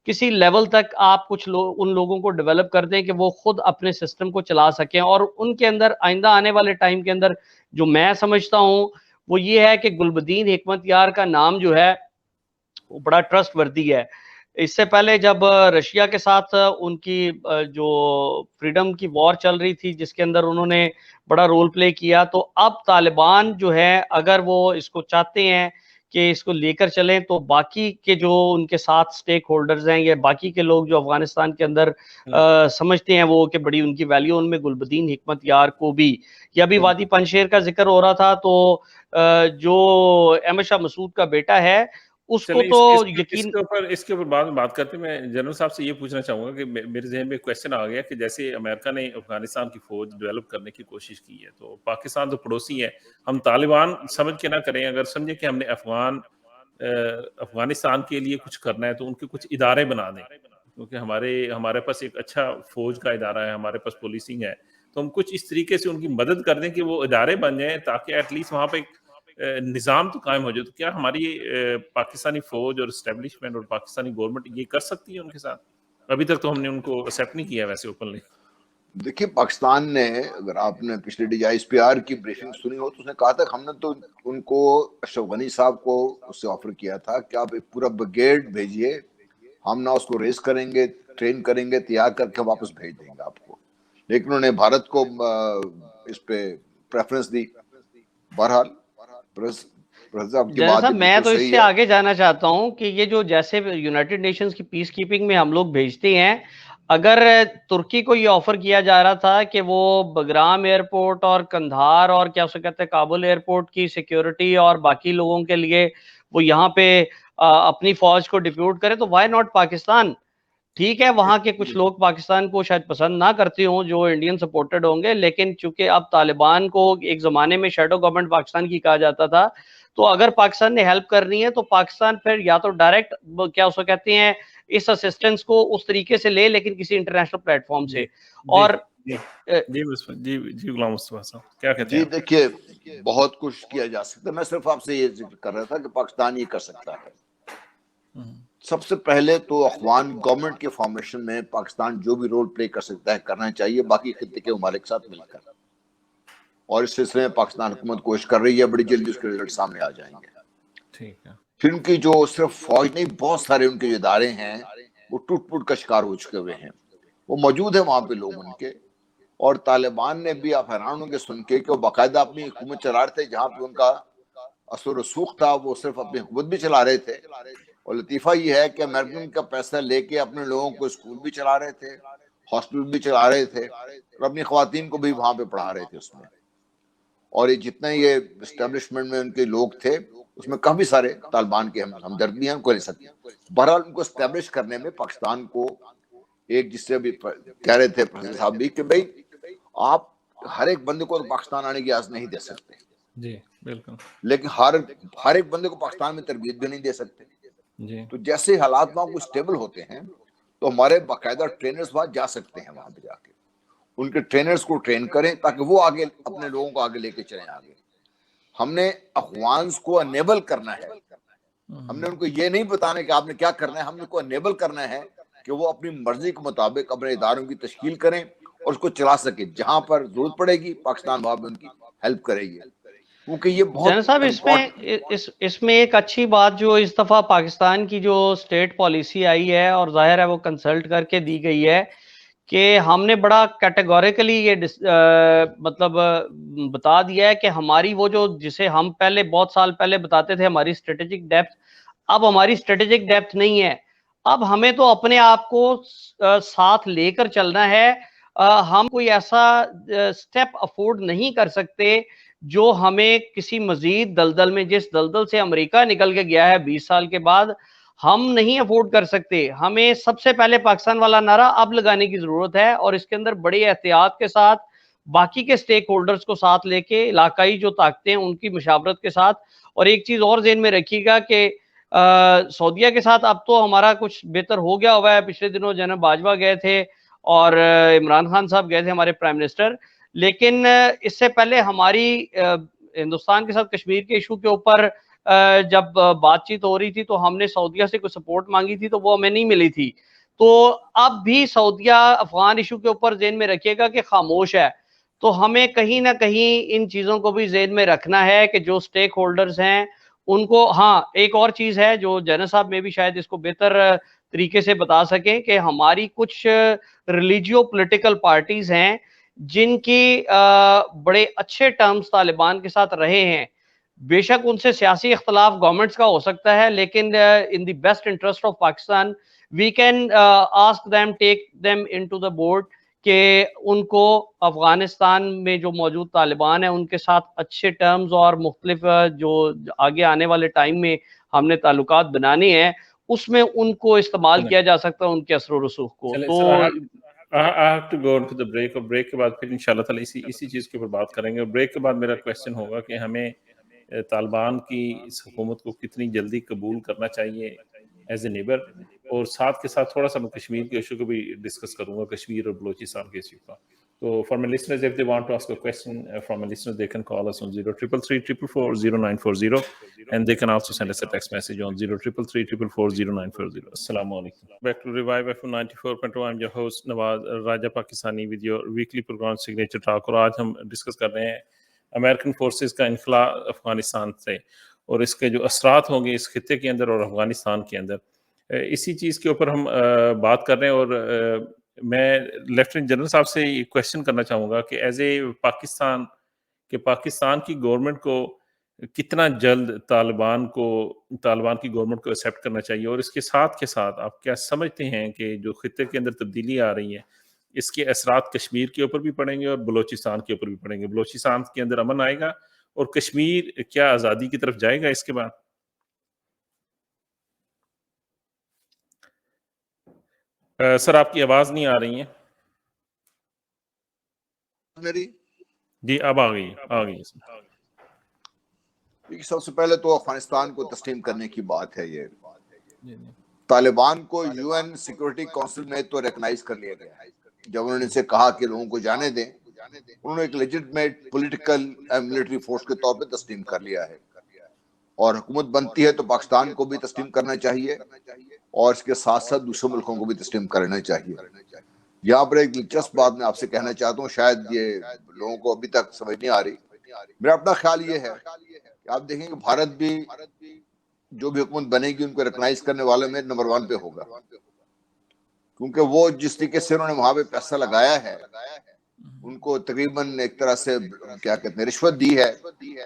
کسی لیول تک آپ کچھ ان لوگوں کو ڈیولپ کر دیں کہ وہ خود اپنے سسٹم کو چلا سکیں. اور ان کے اندر آئندہ آنے والے ٹائم کے اندر جو میں سمجھتا ہوں وہ یہ ہے کہ گلبدین حکمت یار کا نام جو ہے بڑا ٹرسٹ وردی ہے. اس سے پہلے جب رشیا کے ساتھ ان کی جو فریڈم کی وار چل رہی تھی جس کے اندر انہوں نے بڑا رول پلے کیا, تو اب طالبان جو ہے اگر وہ اس کو چاہتے ہیں کہ اس کو لے کر چلیں تو باقی کے جو ان کے ساتھ سٹیک ہولڈرز ہیں یا باقی کے لوگ جو افغانستان کے اندر سمجھتے ہیں وہ کہ بڑی ان کی ویلیو, ان میں گلبدین حکمت یار کو بھی, یا بھی وادی پنشیر کا ذکر ہو رہا تھا, تو جو احمد شاہ مسعود کا بیٹا ہے اس کو تو یقین اس کے اوپر بعد میں بات کرتے ہیں. میں جنرل صاحب سے یہ پوچھنا چاہوں گا کہ میرے ذہن میں ایک کویسچن آ گیا کہ جیسے امریکہ نے افغانستان کی فوج ڈیولپ کرنے کی کوشش کی ہے, تو پاکستان تو پڑوسی ہے, ہم طالبان سمجھ کے نہ کریں, اگر سمجھیں کہ ہم نے افغانستان کے لیے کچھ کرنا ہے تو ان کے کچھ ادارے بنا دیں, کیونکہ ہمارے پاس ایک اچھا فوج کا ادارہ ہے, ہمارے پاس پولیسنگ ہے, تو ہم کچھ اس طریقے سے ان کی مدد کر دیں کہ وہ ادارے بن جائیں تاکہ ایٹ لیسٹ وہاں پہ نظام تو قائم ہو جائے. تو کیا ہماری پاکستانی فوج اور اسٹیبلشمنٹ اور پاکستانی گورنمنٹ یہ کر سکتی ہے ان کے ساتھ؟ ابھی تک تو ہم نے ان کو ایکسیپٹ نہیں کیا ویسے اوپنلی. دیکھیے پاکستان نے, اگر آپ نے پچھلے DGISPR کی بریفنگ سنی ہو تو اس نے کہا تھا کہ ہم نے تو ان کو اشرف غنی صاحب کو اس سے آفر کیا تھا کہ آپ ایک پورا بریگیڈ بھیجیے, ہم نہ اس کو ریس کریں گے, ٹرین کریں گے, تیار کر کے واپس بھیج دیں گے آپ کو, لیکن انہوں نے بھارت کو اس پہ پریفرنس دی. بہرحال جنرل صاحب میں تو اس سے آگے جانا چاہتا ہوں کہ یہ جو جیسے یونائٹڈ نیشنز کی پیس کیپنگ میں ہم لوگ بھیجتے ہیں, اگر ترکی کو یہ آفر کیا جا رہا تھا کہ وہ بگرام ایئرپورٹ اور کندھار اور کیا اسے کہتے ہیں کابل ایئرپورٹ کی سیکیورٹی اور باقی لوگوں کے لیے وہ یہاں پہ اپنی فوج کو ڈپیوٹ کرے, تو وائی ناٹ پاکستان؟ ٹھیک ہے وہاں کے کچھ لوگ پاکستان کو شاید پسند نہ کرتے ہوں جو انڈین سپورٹڈ ہوں گے, لیکن چونکہ اب طالبان کو ایک زمانے میں شیڈو گورنمنٹ پاکستان کی کہا جاتا تھا, تو اگر پاکستان نے ہیلپ کرنی ہے تو پاکستان پھر یا تو ڈائریکٹ کیا اسے کہتے ہیں اس اسسٹنس کو اس طریقے سے لے, لیکن کسی انٹرنیشنل پلیٹ فارم سے. اور جی غلام مصطفیٰ صاحب کیا کہتے ہیں؟ جی دیکھیے بہت کچھ کیا جا سکتا ہے, میں صرف آپ سے یہ ذکر کر رہا تھا کہ پاکستان یہ کر سکتا ہے. سب سے پہلے تو افغان گورنمنٹ کے فارمیشن میں پاکستان جو بھی رول پلے کر سکتا ہے کرنا چاہیے باقی خطے کے ممالک ساتھ مل کر, اور اس سلسلے میں پاکستان حکومت کوشش کر رہی ہے, بڑی جلدی اس کے رزلٹ سامنے آ جائیں گے. ٹھیک ہے. پھر ان کی جو صرف فوج نہیں, بہت سارے ان کے جو ادارے ہیں وہ ٹوٹ پوٹ کا شکار ہو چکے ہوئے ہیں, وہ موجود ہیں وہاں پہ لوگ ان کے, اور طالبان نے بھی, آپ حیران ہوں گے سن کے کہ وہ باقاعدہ اپنی حکومت چلا رہے تھے, جہاں پہ ان کا اثر و رسوخ تھا وہ صرف اپنی حکومت بھی چلا رہے تھے, اور لطیفہ یہ ہے کہ امریکن کا پیسہ لے کے اپنے لوگوں کو اسکول بھی چلا رہے تھے, ہاسپٹل بھی چلا رہے تھے, اور اپنی خواتین کو بھی وہاں پہ پڑھا رہے تھے اس میں. اور یہ جتنے یہ اسٹیبلشمنٹ میں ان کے لوگ تھے اس میں کافی سارے طالبان کے ہمدرد بھی ہیں, ان کو لے سکتے ہیں. بہرحال ان کو اسٹیبلش کرنے میں پاکستان کو ایک, جس سے بھی کہہ رہے تھے پریزیڈنٹ صاحب بھی کہ بھائی آپ ہر ایک بندے کو پاکستان آنے کی اجازت نہیں دے سکتے, جی بالکل, لیکن ہر ایک بندے کو پاکستان میں تربیت بھی نہیں دے سکتے. جی تو جیسے حالات وہاں کو اسٹیبل ہوتے ہیں تو ہمارے باقاعدہ ٹرینرز وہاں جا سکتے ہیں, وہاں پہ جا کے ان کے ٹرینرز کو ٹرین کریں تاکہ وہ آگے اپنے لوگوں کو آگے لے کے چلیں آگے. ہم نے افغانز کو انیبل کرنا ہے, ہم نے ان کو یہ نہیں بتانا کہ آپ نے کیا کرنا ہے, ہم نے کو انیبل کرنا ہے کہ وہ اپنی مرضی کے مطابق اپنے اداروں کی تشکیل کریں اور اس کو چلا سکے. جہاں پر ضرورت پڑے گی پاکستان وہاں پہ ان کی ہیلپ کرے گی, کیونکہ یہ بہت جنرل صاحب اس میں ایک اچھی بات جو اس دفعہ پاکستان کی جو اسٹیٹ پالیسی آئی ہے, اور ظاہر ہے وہ کنسلٹ کر کے دی گئی ہے, کہ ہم نے بڑا کیٹیگوریکلی یہ مطلب بتا دیا ہے کہ ہماری وہ جو جسے ہم پہلے بہت سال پہلے بتاتے تھے ہماری اسٹریٹجک ڈیپتھ, اب ہماری اسٹریٹجک ڈیپتھ نہیں ہے. اب ہمیں تو اپنے آپ کو ساتھ لے کر چلنا ہے, ہم کوئی ایسا سٹیپ افورڈ نہیں کر سکتے جو ہمیں کسی مزید دلدل میں, جس دلدل سے امریکہ نکل کے گیا ہے 20 سال کے بعد, ہم نہیں افورڈ کر سکتے. ہمیں سب سے پہلے پاکستان والا نعرہ اب لگانے کی ضرورت ہے, اور اس کے اندر بڑی احتیاط کے ساتھ باقی کے سٹیک ہولڈرز کو ساتھ لے کے, علاقائی جو طاقتیں ہیں ان کی مشاورت کے ساتھ. اور ایک چیز اور ذہن میں رکھیے گا کہ سعودیہ کے ساتھ اب تو ہمارا کچھ بہتر ہو گیا ہوا ہے. پچھلے دنوں جناب باجوہ گئے تھے اور عمران خان صاحب گئے تھے ہمارے پرائم منسٹر, لیکن اس سے پہلے ہماری ہندوستان کے ساتھ کشمیر کے ایشو کے اوپر جب بات چیت ہو رہی تھی تو ہم نے سعودیہ سے کوئی سپورٹ مانگی تھی تو وہ ہمیں نہیں ملی تھی. تو اب بھی سعودیہ افغان ایشو کے اوپر ذہن میں رکھیے گا کہ خاموش ہے, تو ہمیں کہیں نہ کہیں ان چیزوں کو بھی ذہن میں رکھنا ہے کہ جو سٹیک ہولڈرز ہیں ان کو ہاں ایک اور چیز ہے جو جنرل صاحب میں بھی شاید اس کو بہتر طریقے سے بتا سکیں کہ ہماری کچھ ریلیجیو پولیٹیکل پارٹیز ہیں جن کی بڑے اچھے ٹرمز طالبان کے ساتھ رہے ہیں. بے شک ان سے سیاسی اختلاف گورنمنٹس کا ہو سکتا ہے لیکن in the best interest of Pakistan we can ask them take them into the board کہ ان کو افغانستان میں جو موجود طالبان ہیں ان کے ساتھ اچھے ٹرمز اور مختلف جو آگے آنے والے ٹائم میں ہم نے تعلقات بنانے ہیں اس میں ان کو استعمال کیا جا سکتا ہے ان کے اثر و رسوخ کو. تو I have to go into the break اور بریک کے بعد پھر انشاءاللہ تعالی اسی چیز کے اوپر بات کریں گے. اور بریک کے بعد میرا کویسچن ہوگا کہ ہمیں طالبان کی اس حکومت کو کتنی جلدی قبول کرنا چاہیے ایز اے نیبر, اور ساتھ کے ساتھ تھوڑا سا میں کشمیر کے ایشو کو بھی ڈسکس کروں گا, کشمیر اور بلوچستان کے ایشو کا. So for my listeners, if they want to ask a question from my listeners, they can call us on 0333440940 and they can also send us a text message on 0333440940. Assalamu alaikum. Back to Revive FM 94.2. I'm your host Nawaz Raja Pakistani with your weekly program Signature Talk. اور آج ہم discuss کر رہے ہیں American forces کا انخلاء افغانستان سے اور اس کے جو اثرات ہوں گے اس خطے کے اندر اور افغانستان کے اندر. اسی چیز کے اوپر ہم بات کر رہے ہیں. اور میں لیفٹیننٹ جنرل صاحب سے یہ کویشچن کرنا چاہوں گا کہ ایز اے پاکستان کی گورنمنٹ کو کتنا جلد طالبان کی گورنمنٹ کو ایکسیپٹ کرنا چاہیے, اور اس کے ساتھ آپ کیا سمجھتے ہیں کہ جو خطے کے اندر تبدیلی آ رہی ہے اس کے اثرات کشمیر کے اوپر بھی پڑیں گے اور بلوچستان کے اوپر بھی پڑیں گے؟ بلوچستان کے اندر امن آئے گا اور کشمیر کیا آزادی کی طرف جائے گا اس کے بعد؟ سر آپ کی آواز نہیں آ رہی ہے میری. جی اب آ گئی. سب سے پہلے تو افغانستان کو تسلیم کرنے کی بات ہے. یہ طالبان کو یو این سیکورٹی کونسل میں تو ریکگنائز کر لیا گیا. جب انہوں نے سے کہا کہ لوگوں کو جانے دیں, انہوں نے ایک لیجٹمیٹ پولیٹیکل ملٹری فورس کے طور پہ تسلیم کر لیا ہے. اور حکومت بنتی ہے تو پاکستان کو بھی تسلیم کرنا چاہیے اور اس کے ساتھ ساتھ دوسرے ملکوں کو بھی تسلیم کرنا چاہیے. یہاں پر ایک دلچسپ بات میں آپ سے کہنا چاہتا ہوں, شاید یہ لوگوں کو ابھی تک سمجھ نہیں آ رہی. میرا اپنا خیال یہ ہے کہ آپ دیکھیں کہ بھارت بھی جو بھی حکومت بنے گی ان کو ریکگنائز کرنے والوں میں نمبر 1 پہ ہوگا, کیونکہ وہ جس طریقے سے انہوں نے وہاں پہ پیسہ لگایا ہے, ان کو تقریباً ایک طرح سے کیا کہتے ہیں رشوت دی ہے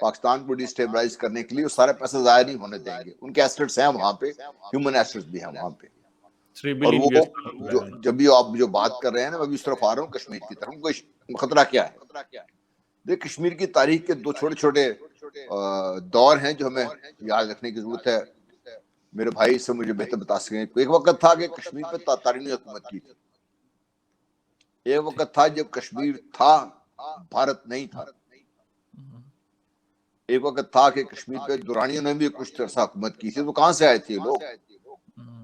پاکستان کو ڈی اسٹیبلائز کرنے کے لیے. وہ سارے پیسے ضائع نہیں ہونے دیں گے. ان کے ایسٹس ہیں وہاں پہ, ہیومن ایسٹس بھی ہیں وہاں پہ. اور وہ جب بھی آپ جو بات کر رہے ہیں نا, میں بھی اس طرف آ رہا ہوں کشمیر کی طرف. کوئی خطرہ کیا ہے؟ دیکھ, کشمیر کی تاریخ کے 2 چھوٹے چھوٹے دور ہیں جو ہمیں یاد رکھنے کی ضرورت ہے. میرے بھائی سے مجھے بہتر بتا سکیں. ایک وقت تھا کہ کشمیر پہ تاتاری نے حکومت کی تھی. ایک وقت تھا جب کشمیر تھا, بھارت نہیں تھا. ایک وقت تھا کہ کشمیر پہ دورانیوں نے بھی کچھ عرصہ حکومت کی تھی. تو کہاں سے آئے تھے لوگ,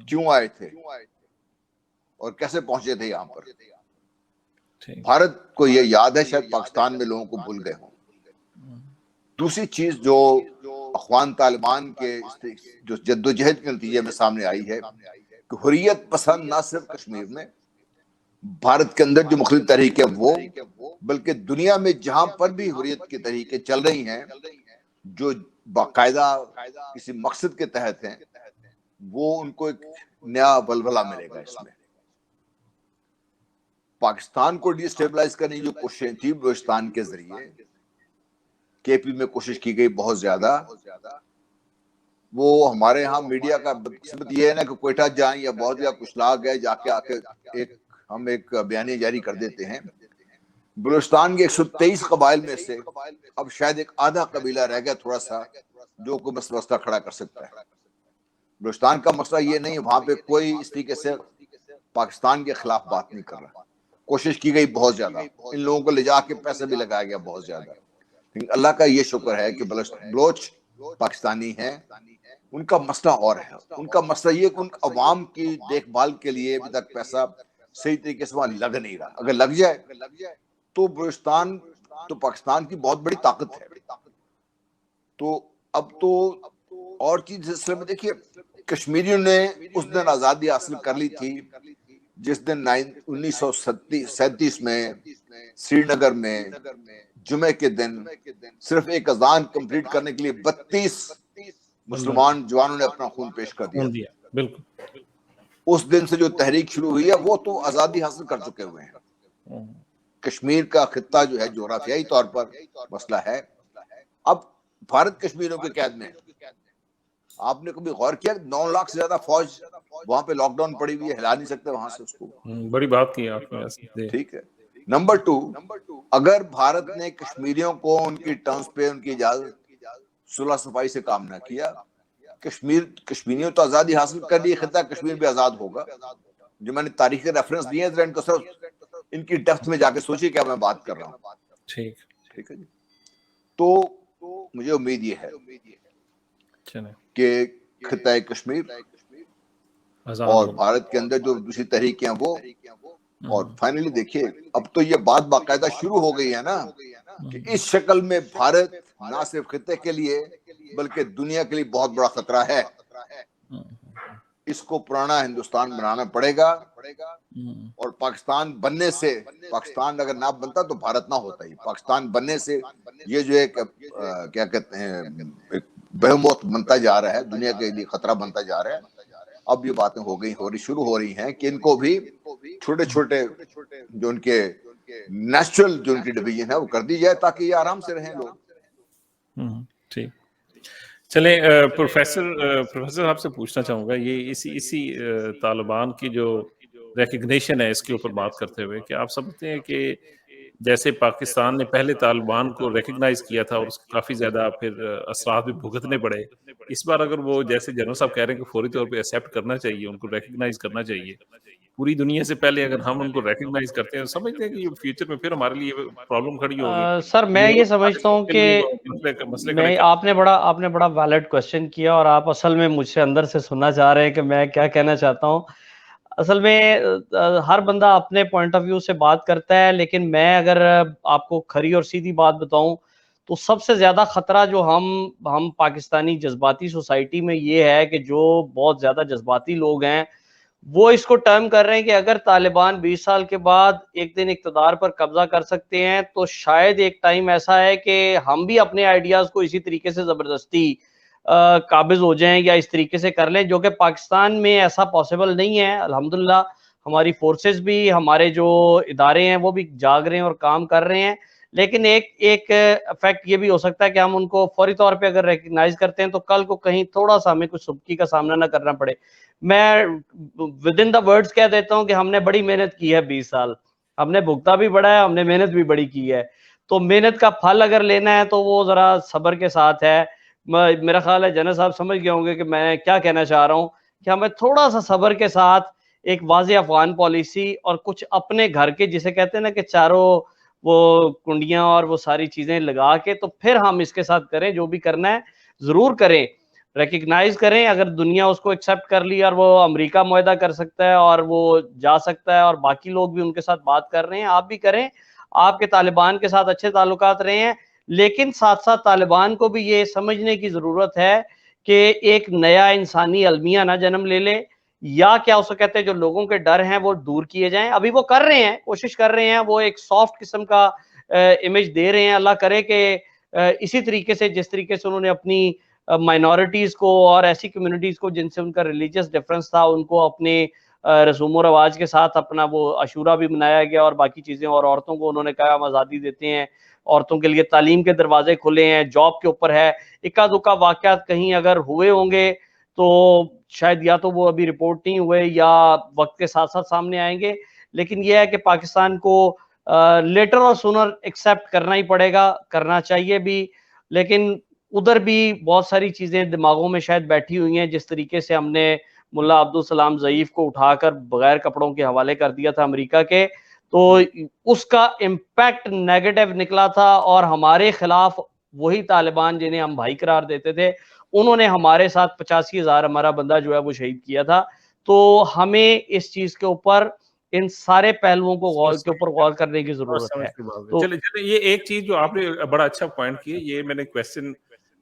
کیوں آئے تھے اور کیسے پہنچے تھے یہاں پر؟ بھارت کو یہ یاد ہے, شاید پاکستان میں لوگوں کو بھول گئے ہوں. دوسری چیز جو افغان طالبان کے جو جدوجہد کے نتیجے میں سامنے آئی ہے کہ حریت پسند نہ صرف کشمیر میں, بھارت کے اندر جو مختلف تحریکیں وہ, بلکہ دنیا میں جہاں پر بھی حریت کی تحریکیں چل رہی ہیں جو باقاعدہ کسی مقصد کے تحت ہیں, وہ ان کو ایک نیا بلبلہ ملے گا. اس میں پاکستان کو ڈی اسٹیبلائز کرنے کی جو کوششیں تھی بلوچستان کے ذریعے, کے پی میں کوشش کی گئی بہت زیادہ. وہ ہمارے ہاں میڈیا کا بدقسمت یہ ہے نا کہ کوئٹہ جائیں یا بہت یا کچھ لاگ گئے جا کے آ کے ہم ایک بیانیہ جاری کر دیتے ہیں. بلوچستان کے 123 قبائل میں سے اب شاید ایک آدھا قبیلہ رہ گیا تھوڑا سا جو کوئی مسئلہ کھڑا کر سکتا ہے. بلوچستان کا مسئلہ یہ نہیں, وہاں پہ کوئی اس طریقے سے پاکستان کے خلاف بات نہیں کر رہا. کوشش کی گئی بہت زیادہ, ان لوگوں کو لے جا کے پیسہ بھی لگایا گیا بہت زیادہ. لیکن اللہ کا یہ شکر ہے کہ بلوچ پاکستانی ہیں, ان کا مسئلہ اور ہے. ان کا مسئلہ یہ کہ ان عوام کی دیکھ بھال کے لیے ابھی تک پیسہ صحیح طریقے سے وہاں لگ نہیں رہا. اگر لگ جائے تو بلوچستان تو پاکستان کی بہت بڑی طاقت ہے. تو اب تو اور چیز سلسلے میں دیکھیے, کشمیریوں نے اس دن آزادی حاصل کر لی تھی جس دن 1937 میں سری نگر میں جمعے کے دن صرف ایک اذان کمپلیٹ کرنے کے لیے 32 مسلمان جوانوں نے اپنا خون پیش کر دیا. بالکل. اس دن سے جو تحریک شروع ہوئی ہے وہ تو آزادی حاصل کر چکے ہوئے ہیں. کشمیر کا خطہ جو ہے جغرافیائی طور پر مسئلہ ہے. اب بھارت کشمیروں کے قید میں ہے. آپ نے کبھی غور کیا 9 لاکھ سے زیادہ فوج وہاں پہ لاک ڈاؤن پڑی ہوئی ہے, ہلا نہیں سکتے وہاں سے اس کو. بڑی بات کی آپ نے. ٹھیک ہے. نمبر 2, اگر بھارت نے کشمیریوں کو ان کی ٹرمز پہ ان کی اجازت صلح صفائی سے کام نہ کیا, کشمیریوں تو آزادی حاصل کر لی, خطہ کشمیر بھی آزاد ہوگا. جو میں نے تاریخی ریفرنس دیے ہیں ان کو صرف ان کی ڈیپتھ میں جا کے سوچیے کیا میں بات کر رہا ہوں. ٹھیک ہے جی. تو مجھے امید یہ ہے کہ خطہ کشمیر اور بھارت کے اندر جو دوسری تحریکیں ہیں وہ, اور فائنلی دیکھیے اب تو یہ بات باقاعدہ شروع ہو گئی ہے نا کہ اس شکل میں بھارت نہ صرف خطے کے لیے بلکہ دنیا کے لیے بہت بڑا خطرہ ہے. اس کو پرانا ہندوستان بنانا پڑے گا, اور پاکستان بننے سے, پاکستان اگر نہ بنتا تو بھارت نہ ہوتا ہی. پاکستان بننے سے یہ جو ایک کیا کہتے ہیں ایک بہموت بنتا جا رہا ہے, دنیا کے لیے خطرہ بنتا جا رہا ہے. اب یہ باتیں شروع ہو رہی ہیں کہ ان کو بھی چھوٹے چھوٹے جو ان کے نیچرل جو ان کی ڈویژن ہے وہ کر دی جائے تاکہ یہ آرام سے رہیں لوگ. ٹھیک. چلیں پروفیسر صاحب سے پوچھنا چاہوں گا یہ اسی طالبان کی جو ریکگنیشن ہے اس کے اوپر بات کرتے ہوئے کہ آپ سمجھتے ہیں کہ جیسے پاکستان نے پہلے طالبان کو ریکگنائز کیا تھا اور اس کو کافی زیادہ پھر اثرات بھی بھگتنے پڑے, اس بار اگر وہ جیسے جنرل صاحب کہہ رہے ہیں کہ فوری طور پہ ایکسیپٹ کرنا چاہیے, ان کو ریکگنائز کرنا چاہیے پوری دنیا سے پہلے, اگر ہم ان کو ریکگنائز کرتے ہیں سمجھتے ہیں کہ یہ فیوچر میں پھر ہمارے لیے پرابلم کھڑی ہوگی. سر میں یہ سمجھتا ہوں کہ آپ نے بڑا ویلڈ کوسچن کیا, اور آپ اصل میں مجھ سے اندر سے سننا چاہ رہے ہیں کہ میں کیا کہنا چاہتا ہوں. اصل میں ہر بندہ اپنے پوائنٹ آف ویو سے بات کرتا ہے, لیکن میں اگر آپ کو کھری اور سیدھی بات بتاؤں تو سب سے زیادہ خطرہ جو ہم پاکستانی جذباتی سوسائٹی میں یہ ہے کہ جو بہت زیادہ جذباتی لوگ ہیں وہ اس کو ٹرم کر رہے ہیں کہ اگر طالبان 20 سال کے بعد ایک دن اقتدار پر قبضہ کر سکتے ہیں تو شاید ایک ٹائم ایسا ہے کہ ہم بھی اپنے آئیڈیاز کو اسی طریقے سے زبردستی قابض ہو جائیں یا اس طریقے سے کر لیں, جو کہ پاکستان میں ایسا پاسبل نہیں ہے. الحمدللہ ہماری فورسز بھی, ہمارے جو ادارے ہیں وہ بھی جاگ رہے ہیں اور کام کر رہے ہیں, لیکن ایک افیکٹ یہ بھی ہو سکتا ہے کہ ہم ان کو فوری طور پہ اگر ریکگنائز کرتے ہیں تو کل کو کہیں تھوڑا سا ہمیں کچھ سبکی کا سامنا نہ کرنا پڑے. میں ود ان دا ورڈز کہہ دیتا ہوں کہ ہم نے بڑی محنت کی ہے 20 سال, ہم نے بھگتا بھی بڑا ہے, ہم نے محنت بھی بڑی کی ہے, تو محنت کا پھل اگر لینا ہے تو وہ ذرا صبر کے ساتھ ہے. میرا خیال ہے جنرل صاحب سمجھ گئے ہوں گے کہ میں کیا کہنا چاہ رہا ہوں, کہ ہمیں تھوڑا سا صبر کے ساتھ ایک واضح افغان پالیسی اور کچھ اپنے گھر کے جسے کہتے ہیں نا کہ چاروں وہ کنڈیاں اور وہ ساری چیزیں لگا کے تو پھر ہم اس کے ساتھ کریں, جو بھی کرنا ہے ضرور کریں, ریکگنائز کریں. اگر دنیا اس کو ایکسیپٹ کر لی اور وہ امریکہ معاہدہ کر سکتا ہے اور وہ جا سکتا ہے اور باقی لوگ بھی ان کے ساتھ بات کر رہے ہیں, آپ بھی کریں. آپ کے طالبان کے ساتھ اچھے تعلقات رہے ہیں, لیکن ساتھ ساتھ طالبان کو بھی یہ سمجھنے کی ضرورت ہے کہ ایک نیا انسانی المیہ نہ جنم لے لے, یا کیا اسے کہتے ہیں جو لوگوں کے ڈر ہیں وہ دور کیے جائیں. ابھی وہ کر رہے ہیں, کوشش کر رہے ہیں, وہ ایک سافٹ قسم کا امیج دے رہے ہیں. اللہ کرے کہ اسی طریقے سے جس طریقے سے انہوں نے اپنی مائنورٹیز کو اور ایسی کمیونٹیز کو جن سے ان کا ریلیجس ڈفرنس تھا ان کو اپنے رسوم و رواج کے ساتھ اپنا وہ عاشورہ بھی منایا گیا اور باقی چیزیں, اور عورتوں کو انہوں نے کہا ہم آزادی دیتے ہیں, عورتوں کے لیے تعلیم کے دروازے کھلے ہیں, جاب کے اوپر ہے. اکا دکا واقعات کہیں اگر ہوئے ہوں گے تو شاید یا تو وہ ابھی رپورٹ نہیں ہوئے یا وقت کے ساتھ ساتھ سامنے آئیں گے, لیکن یہ ہے کہ پاکستان کو لیٹر اور سونر ایکسیپٹ کرنا ہی پڑے گا, کرنا چاہیے بھی. لیکن ادھر بھی بہت ساری چیزیں دماغوں میں شاید بیٹھی ہوئی ہیں, جس طریقے سے ہم نے ملا عبدالسلام ضعیف کو اٹھا کر بغیر کپڑوں کے حوالے کر دیا تھا امریکہ کے, تو اس کا امپیکٹ نیگیٹو نکلا تھا, اور ہمارے خلاف وہی طالبان جنہیں ہم بھائی قرار دیتے تھے انہوں نے ہمارے ساتھ 85,000 ہمارا بندہ جو ہے وہ شہید کیا تھا. تو ہمیں اس چیز کے اوپر ان سارے پہلوؤں کو غور کرنے کی ضرورت ہے. چلے یہ ایک چیز جو آپ نے بڑا اچھا پوائنٹ کیا, یہ میں نے کویسچن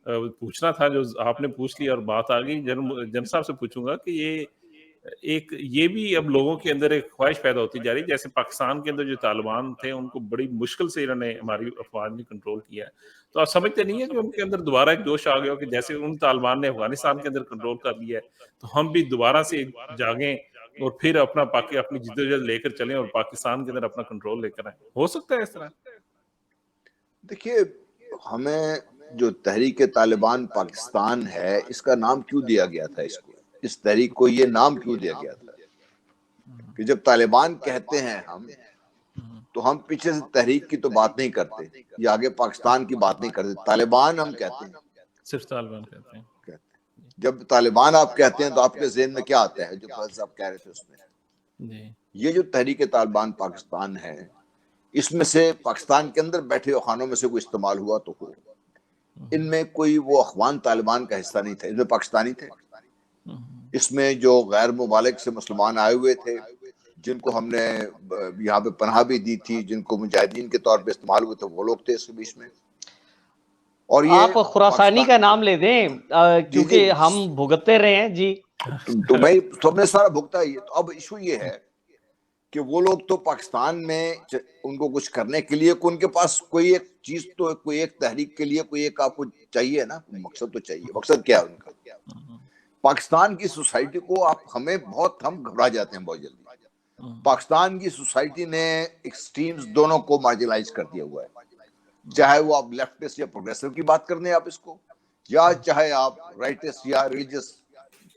پوچھنا تھا جو آپ نے پوچھ لیا اور بات آ گئی. جنرل صاحب سے پوچھوں گا کہ یہ ایک یہ بھی اب لوگوں کے اندر ایک خواہش پیدا ہوتی جا رہی ہے، جیسے پاکستان کے اندر جو طالبان تھے ان کو بڑی مشکل سے انہوں نے ہماری افواج نے کنٹرول کیا ہے، تو آپ سمجھتے نہیں ہے کہ ان کے اندر دوبارہ ایک جوش آ گیا ہو کہ جیسے ان طالبان نے افغانستان کے اندر کنٹرول کر لیا ہے تو ہم بھی دوبارہ سے جاگیں اور پھر اپنی جدوجہد لے کر چلیں اور پاکستان کے اندر اپنا کنٹرول لے کر آئیں؟ ہو سکتا ہے اس طرح؟ دیکھیے، ہمیں جو تحریک طالبان پاکستان ہے اس کا نام کیوں دیا گیا تھا، اس تحریک کو یہ نام کیوں دیا گیا تھا کہ جب طالبان کہتے ہیں ہم تو ہم پیچھے سے تحریک کی تو بات نہیں کرتے یا آگے پاکستان کی بات نہیں کرتے، طالبان ہم کہتے ہیں، صرف طالبان کہتے ہیں۔ جب طالبان آپ کہتے ہیں تو آپ کے ذہن میں کیا آتا ہے جو صاحب کہہ رہے تھے اس میں؟ یہ جو تحریک طالبان پاکستان ہے اس میں سے پاکستان کے اندر بیٹھے خانوں میں سے کوئی استعمال ہوا تو ہو، ان میں کوئی وہ اخوان طالبان کا حصہ نہیں تھا، اس میں پاکستانی تھے، اس میں جو غیر ممالک سے مسلمان آئے ہوئے تھے جن کو ہم نے یہاں پہ پناہ بھی دی تھی، جن کو مجاہدین کے طور پہ استعمال ہوئے تھے، وہ لوگ تھے اس کے بیچ میں۔ اور یہ آپ خراسانی کا نام لے دیں کیونکہ ہم بھگتتے رہے ہیں جی، تو میں سب نے سارا بھگتا ہی ہے۔ تو اب ایشو یہ ہے کہ وہ لوگ تو پاکستان میں ان کو کچھ کرنے کے لیے ان کے پاس کوئی ایک چیز تو کوئی ایک تحریک کے لیے کوئی ایک آپ کو چاہیے نا، مقصد تو چاہیے۔ مقصد کیا ہے ان کا؟ پاکستان کی سوسائٹی کو ہم گھبرا جاتے ہیں بہت جلدی۔ پاکستان کی سوسائٹی نے ایکسٹریمز دونوں کو مارجنلائز کر دیا ہوا ہے، چاہے وہ آپ لیفٹسٹ یا پروگریسو کی بات کر دیں آپ اس کو، یا چاہے آپ رائٹسٹ یا ریلیجس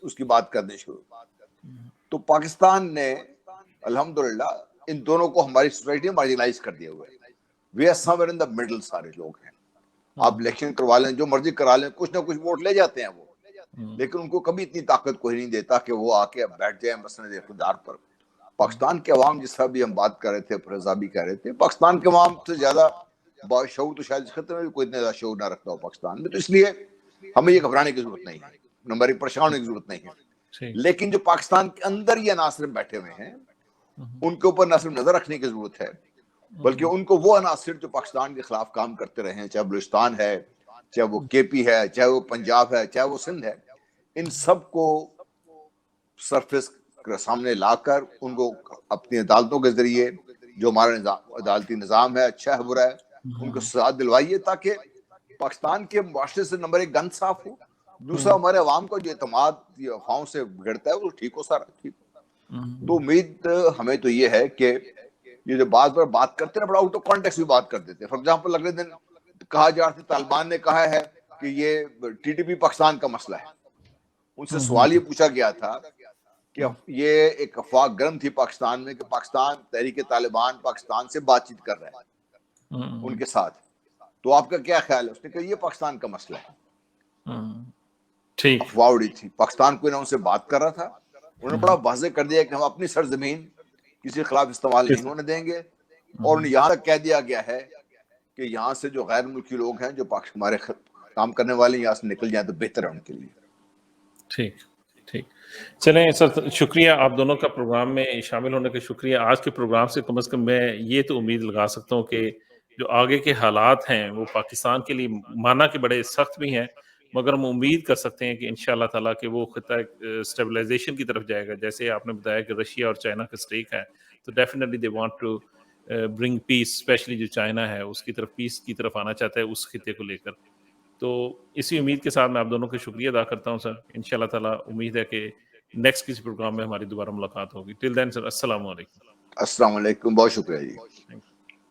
اس کی بات کر دیں شروع۔ تو پاکستان نے الحمدللہ ان دونوں کو ہماری سوسائٹی میں مارجنلائز کر دیا ہوا ہے۔ We are somewhere in the middle, سارے لوگ ہیں۔ آپ الیکشن کروا لیں، جو مرضی کرا لیں، کچھ نہ کچھ ووٹ لے جاتے ہیں وہ، لیکن ان کو کبھی اتنی طاقت کوئی نہیں دیتا کہ وہ آ کے بیٹھ جائیں مسند اقتدار پر۔ پاکستان کے عوام جس طرح بھی ہم بات کر رہے تھے، فیضا بھی کہہ رہے تھے، پاکستان کے عوام سے زیادہ باشعور تو شاید اس خطے میں بھی کوئی اتنا زیادہ شعور نہ رکھتا ہو پاکستان میں، تو اس لیے ہمیں یہ گھبرانے کی ضرورت نہیں ہے، نمبر ایک پریشان ہونے کی ضرورت نہیں ہے۔ لیکن جو پاکستان کے اندر یہ عناصر بیٹھے ہوئے ہیں ان کے اوپر نہ صرف نظر رکھنے کی ضرورت ہے، بلکہ ان کو وہ عناصر جو پاکستان کے خلاف کام کرتے رہے ہیں، چاہے بلوچستان ہے، چاہے وہ کے پی ہے، چاہے وہ پنجاب ہے، چاہے وہ سندھ ہے، ان سب کو سرفیس کے سامنے لا کر ان کو اپنی عدالتوں کے ذریعے، جو ہمارا عدالتی نظام ہے اچھا ہے برا ہے، ان کو سزا دلوائیے تاکہ پاکستان کے معاشرے سے نمبر ایک گند صاف ہو، دوسرا ہمارے عوام کا جو اعتماد افواہوں سے بگڑتا ہے وہ ٹھیک ہو، سارا ٹھیک ہو۔ تو امید ہمیں تو یہ ہے کہ یہ جو بات کرتے ہیں بڑا آؤٹ آف کانٹیکسٹ بھی بات کر دیتے ہیں۔ فار ایگزامپل اگلے دن کہا جا رہا تھا طالبان نے کہا ہے کہ یہ ٹی ٹی پی پاکستان کا مسئلہ ہے، ان سے سوال یہ پوچھا گیا تھا کہ یہ ایک افواہ گرم تھی پاکستان میں کہ پاکستان تحریک طالبان پاکستان سے بات چیت کر رہا ہے ان کے ساتھ، تو آپ کا کیا خیال ہے؟ اس نے کہا یہ پاکستان کا مسئلہ ہے۔ افواہ اڑی تھی، پاکستان کوئی نہ ان سے بات کر رہا تھا، انہوں نے بڑا واضح کر دیا کہ ہم اپنی سرزمین کسی کے خلاف استعمال نہیں ہونے دیں گے، اور یہاں تک کہہ دیا گیا ہے کہ یہاں سے جو غیر ملکی لوگ ہیں جو ہمارے کام کرنے والے یہاں سے نکل جائیں تو بہتر ہے ان کے لیے۔ ٹھیک ٹھیک، چلیں سر، شکریہ آپ دونوں کا پروگرام میں شامل ہونے کا شکریہ۔ آج کے پروگرام سے کم از کم میں یہ تو امید لگا سکتا ہوں کہ جو آگے کے حالات ہیں وہ پاکستان کے لیے مانا کہ بڑے سخت بھی ہیں، مگر ہم امید کر سکتے ہیں کہ انشاءاللہ تعالیٰ کہ وہ خطہ اسٹیبلائزیشن کی طرف جائے گا۔ جیسے آپ نے بتایا کہ رشیا اور چائنا کا اسٹیک ہے، تو definitely they want to bring peace, especially جو چائنا ہے اس کی طرف پیس کی طرف آنا چاہتا ہے اس خطے کو لے کر۔ تو اسی امید کے ساتھ میں آپ دونوں کا شکریہ ادا کرتا ہوں سر۔ انشاءاللہ تعالیٰ امید ہے کہ نیکسٹ کسی پروگرام میں ہماری دوبارہ ملاقات ہوگی۔ ٹل دین سر، السلام علیکم۔ السلام علیکم، بہت شکریہ جی۔